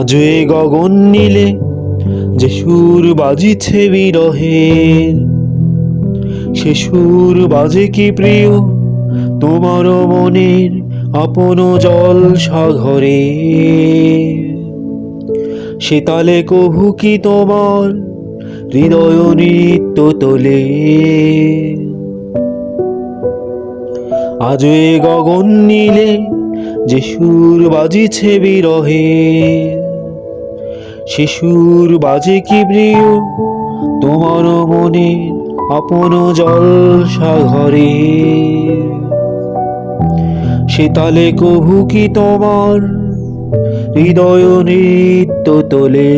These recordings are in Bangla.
আজও এ গগন নীলে যে সুর বাজিছে বিরহের, সে সুর বাজে কি প্রিয় তোমার মনের আপন জল সাগরে। সে তালে কভু কি তোমার হৃদয় নৃত্য তোলে। আজও এ গগন নীলে যে সুর বাজিছে বিরহের, সে সুর বাজে কি প্রিয় তোমার মনের আপন জল সাগরে। সে তালে কভু কি তোমার হৃদয় নৃত্য তোলে।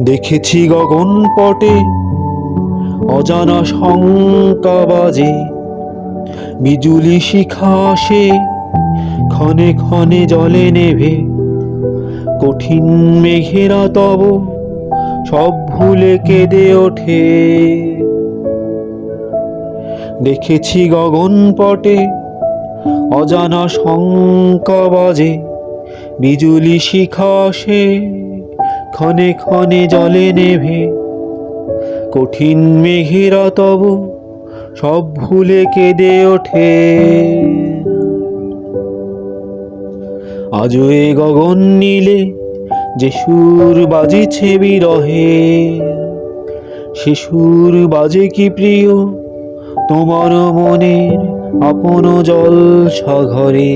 দেখেছি গগন পটে অজানা শঙ্কা বাজে, বিজুলি শিখা আসে ক্ষণে ক্ষণে জলে নেভে। কঠিন মেঘেরা তব সব ভুলে কেঁদে ওঠে। দেখেছি গগন পটে অজানা শঙ্কা বাজে, বিজুলি শিখা আসে ক্ষণে ক্ষণে জলে নেভে। কঠিন মেঘেরা তব সব ভুলে কেঁদে ওঠে। আজও এ গগন নীলে যে সুর বাজিছে বিরহে, সে সুর বাজে কি প্রিয় তোমার মনের আপন জল সাগরে।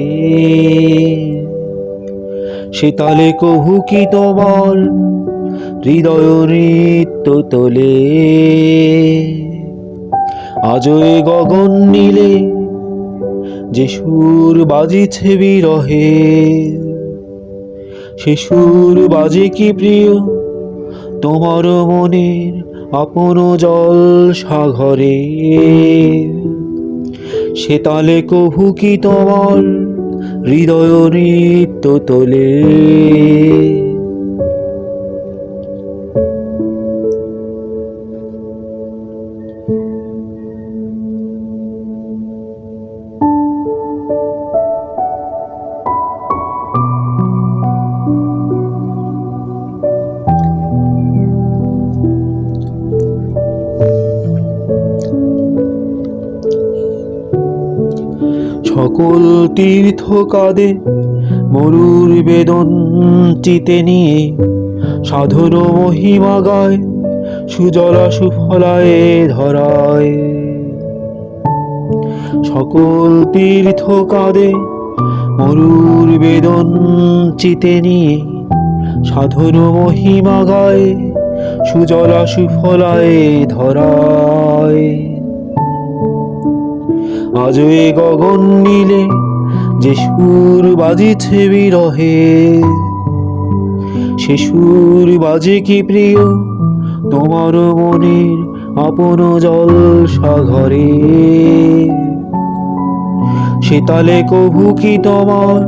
সে তালে কভু কি তোমার হৃদয় নৃত্য তোলে। আজও এ গগন নীলে যে সুর বাজিছে বিরহে, সে সুর বাজে কি প্রিয় তোমার মনের আপন জল সাগরে। সে তালে কভু কি তোমার হৃদয় নৃত্য তোলে। সকল তীর্থ কাঁদে মরুর বেদন চিতে নিয়ে, সাধুর মহিমা গায় সুজলা সুফলায় ধরায়। সকল তীর্থ কাঁদে মরুর বেদন চিতে নিয়ে, সাধুর মহিমা গায় সুজলা সুফলায় ধরায়। আজও এ গগন নীলে যে সুর বাজিছে বিরহে, সে সুর বাজে কি প্রিয় তোমার মনের আপন জল সাগরে। সে তালে কভু কি তোমার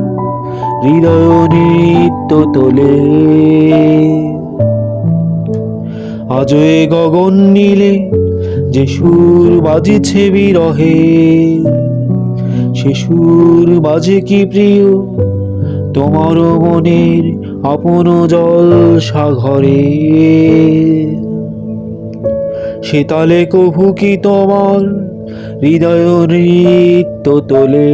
হৃদয় নৃত্য তোলে। আজও এ গগন নীলে যে সুর বাজিছে বিরহে, সে সুর বাজে কি প্রিয় তোমার মনের আপন জল সাগরে। সে তালে কভু কি তোমার হৃদয় নৃত্য তোলে।